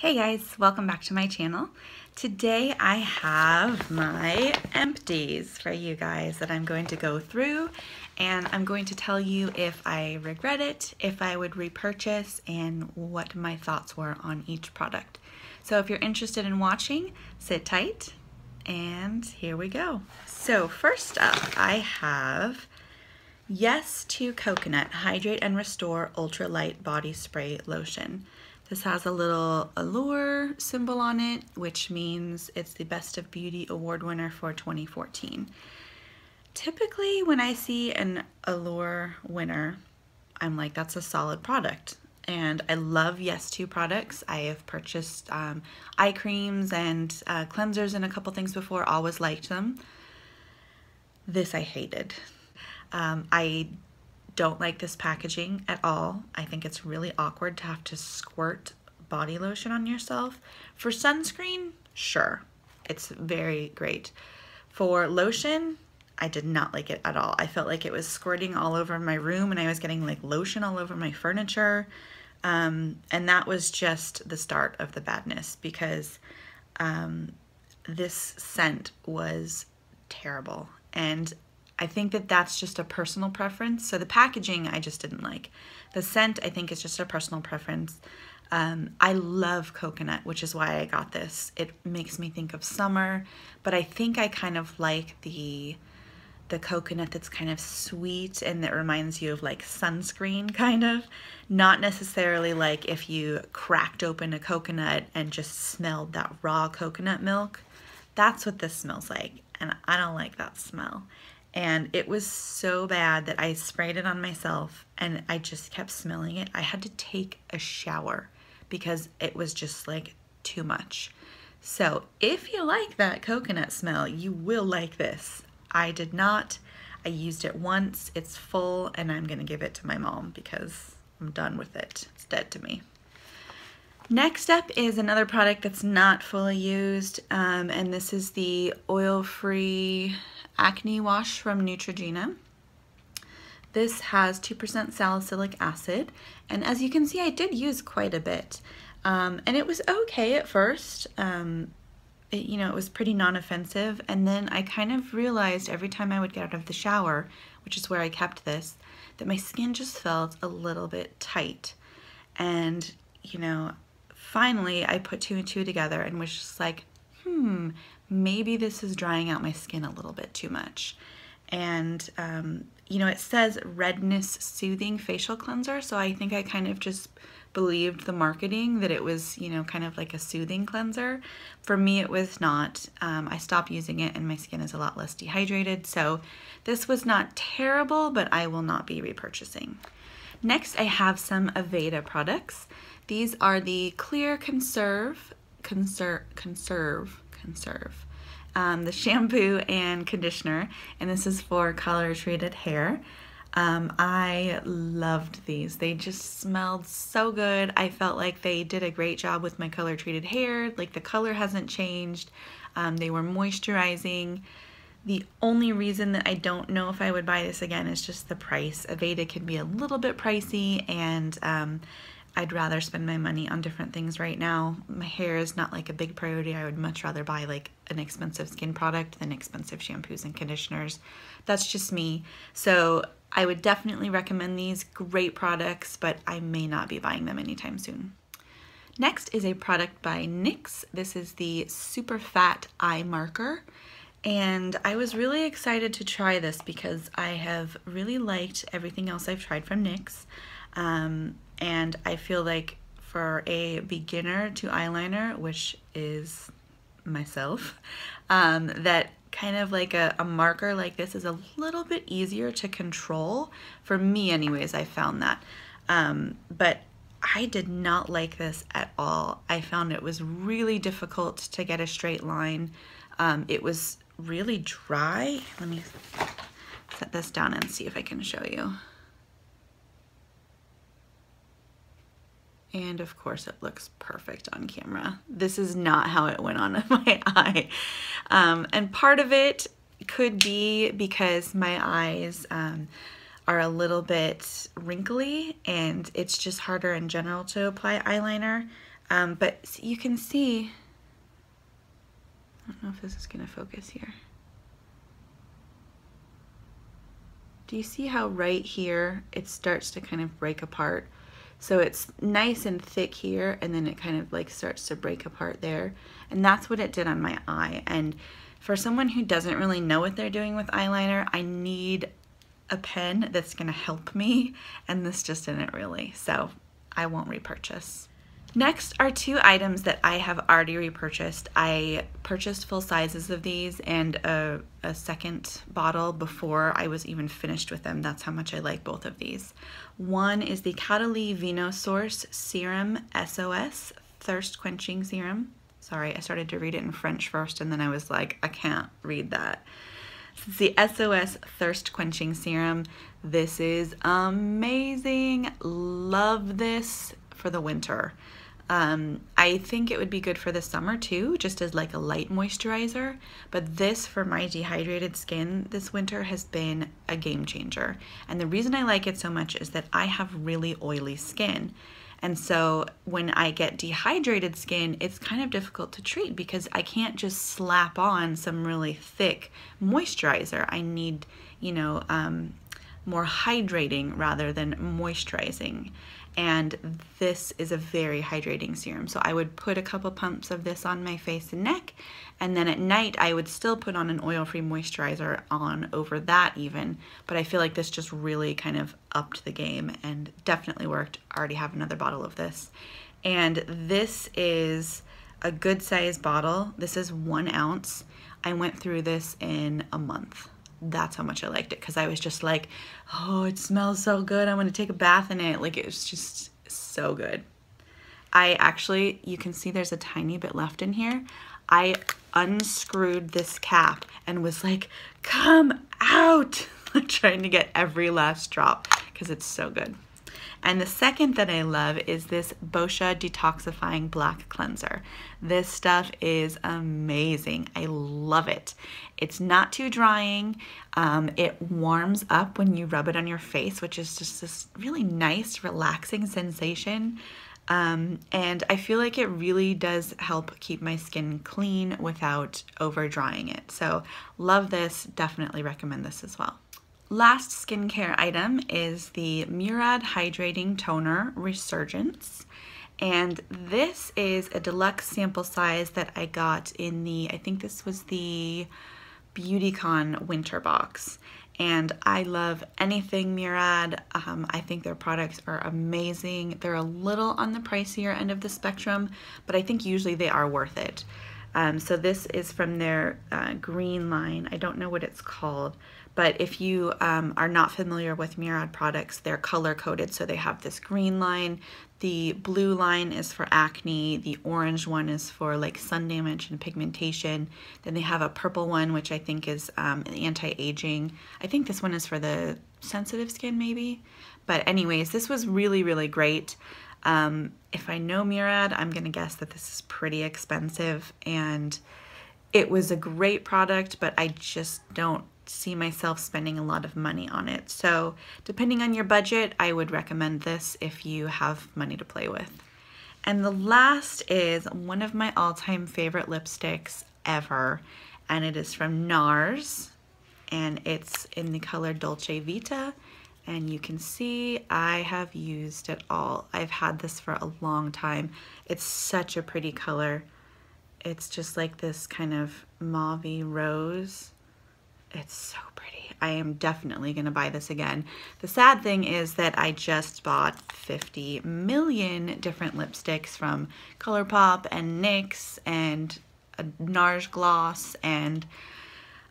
Hey guys, welcome back to my channel. Today I have my empties for you guys that I'm going to go through, and I'm going to tell you if I regret it, if I would repurchase, and what my thoughts were on each product. So if you're interested in watching, sit tight, and here we go. So first up, I have Yes to Coconut Hydrate and Restore Ultra Light Body Spray Lotion. This has a little allure symbol on it, which means it's the Best of Beauty Award winner for 2014. Typically, when I see an allure winner, I'm like, that's a solid product. And I love Yes to products. I have purchased eye creams and cleansers and a couple things before, always liked them. This I hated. I don't like this packaging at all. I think it's really awkward to have to squirt body lotion on yourself. For sunscreen, sure, it's very great. For lotion, I did not like it at all. I felt like it was squirting all over my room and I was getting like lotion all over my furniture. And that was just the start of the badness because this scent was terrible. And I think that that's just a personal preference. So the packaging I just didn't like. The scent I think is just a personal preference. I love coconut, which is why I got this. It makes me think of summer, but I think I kind of like the coconut that's kind of sweet and that reminds you of like sunscreen kind of. Not necessarily like if you cracked open a coconut and just smelled that raw coconut milk. That's what this smells like, and I don't like that smell. And it was so bad that I sprayed it on myself and I just kept smelling it. I had to take a shower because it was just like too much. So if you like that coconut smell, you will like this. I did not. I used it once. It's full and I'm gonna give it to my mom because I'm done with it. It's dead to me. Next up is another product that's not fully used, and this is the oil-free acne wash from Neutrogena. This has 2% salicylic acid, and as you can see, I did use quite a bit, and it was okay at first. It was pretty non-offensive, and then I kind of realized every time I would get out of the shower, which is where I kept this, that my skin just felt a little bit tight. And finally I put two and two together and was just like, maybe this is drying out my skin a little bit too much. And it says redness soothing facial cleanser, so I think I kind of just believed the marketing that it was kind of like a soothing cleanser. For me it was not. I stopped using it and my skin is a lot less dehydrated, so this was not terrible, but I will not be repurchasing. Next I have some Aveda products. These are the Clear Conserve, the shampoo and conditioner, and this is for color treated hair. I loved these. They just smelled so good. I felt like they did a great job with my color treated hair. Like the color hasn't changed. They were moisturizing. The only reason that I don't know if I would buy this again is just the price. Aveda can be a little bit pricey, and I'd rather spend my money on different things right now. My hair is not like a big priority. I would much rather buy like an expensive skin product than expensive shampoos and conditioners. That's just me. So I would definitely recommend these. Great products, but I may not be buying them anytime soon. Next is a product by NYX. This is the Super Fat Eye Marker. And I was really excited to try this because I have really liked everything else I've tried from NYX. And I feel like for a beginner to eyeliner, which is myself, that kind of like a marker like this is a little bit easier to control. For me anyways, I found that. But I did not like this at all. I found it was really difficult to get a straight line. It was really dry. Let me set this down and see if I can show you. And of course it looks perfect on camera. This is not how it went on my eye. And part of it could be because my eyes are a little bit wrinkly and it's just harder in general to apply eyeliner. But you can see, I don't know if this is gonna focus here. Do you see how right here it starts to kind of break apart? So it's nice and thick here, and then it kind of like starts to break apart there. And that's what it did on my eye. And for someone who doesn't really know what they're doing with eyeliner, I need a pen that's gonna help me, and this just didn't really, so I won't repurchase. Next are two items that I have already repurchased. I purchased full sizes of these and a second bottle before I was even finished with them. That's how much I like both of these. One is the Caudalie Vino Source Serum SOS Thirst Quenching Serum. Sorry, I started to read it in French first and then I was like, I can't read that. So it's the SOS Thirst Quenching Serum. This is amazing. Love this for the winter. I think it would be good for the summer too, just as like a light moisturizer, but this for my dehydrated skin this winter has been a game changer. And the reason I like it so much is that I have really oily skin. And so when I get dehydrated skin, it's kind of difficult to treat because I can't just slap on some really thick moisturizer. I need, you know, more hydrating rather than moisturizing. And this is a very hydrating serum. So I would put a couple pumps of this on my face and neck, and then at night I would still put on an oil-free moisturizer on over that even, but I feel like this just really kind of upped the game and definitely worked. I already have another bottle of this. And this is a good size bottle. This is 1 ounce. I went through this in a month. That's how much I liked it, because I was just like, oh, it smells so good, I want to take a bath in it. Like, it was just so good. I actually, you can see there's a tiny bit left in here. I unscrewed this cap and was like, come out, trying to get every last drop because it's so good. And the second that I love is this Boscia Detoxifying Black Cleanser. This stuff is amazing. I love it. It's not too drying. It warms up when you rub it on your face, which is just this really nice, relaxing sensation. And I feel like it really does help keep my skin clean without over drying it. So love this, definitely recommend this as well. Last skincare item is the Murad Hydrating Toner Resurgence. And this is a deluxe sample size that I got in the, I think this was the BeautyCon winter box. And I love anything Murad. I think their products are amazing. They're a little on the pricier end of the spectrum, but I think usually they are worth it. So this is from their green line. I don't know what it's called, but if you are not familiar with Murad products, they're color coded. So they have this green line, the blue line is for acne, the orange one is for like sun damage and pigmentation. Then they have a purple one, which I think is anti-aging. I think this one is for the sensitive skin maybe. But anyways, this was really, really great. If I know Murad, I'm gonna guess that this is pretty expensive, and it was a great product, but I just don't see myself spending a lot of money on it. So depending on your budget, I would recommend this if you have money to play with. And the last is one of my all-time favorite lipsticks ever, and it is from NARS, and it's in the color Dolce Vita. And you can see I have used it all. I've had this for a long time. It's such a pretty color. It's just like this kind of mauve-y rose. It's so pretty. I am definitely gonna buy this again. The sad thing is that I just bought 50 million different lipsticks from ColourPop and NYX and a NARS gloss, and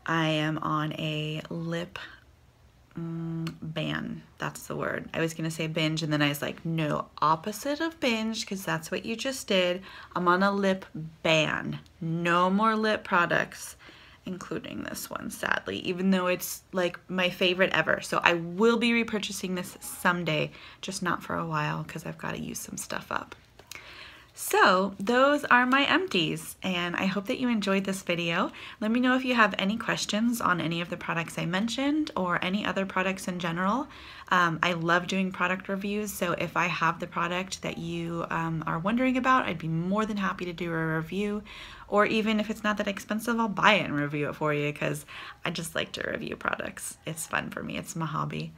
I am on a lip ban. That's the word. I was gonna say binge, and then I was like, no, opposite of binge, because that's what you just did. I'm on a lip ban. No more lip products, including this one, sadly, even though it's like my favorite ever. So I will be repurchasing this someday, just not for a while because I've got to use some stuff up. So those are my empties, and I hope that you enjoyed this video. Let me know if you have any questions on any of the products I mentioned or any other products in general. I love doing product reviews, so if I have the product that you are wondering about, I'd be more than happy to do a review. Or even if it's not that expensive, I'll buy it and review it for you because I just like to review products. It's fun for me, it's my hobby.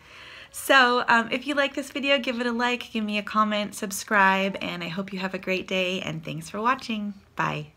So if you like this video, give it a like, give me a comment, subscribe, and I hope you have a great day, and thanks for watching. Bye.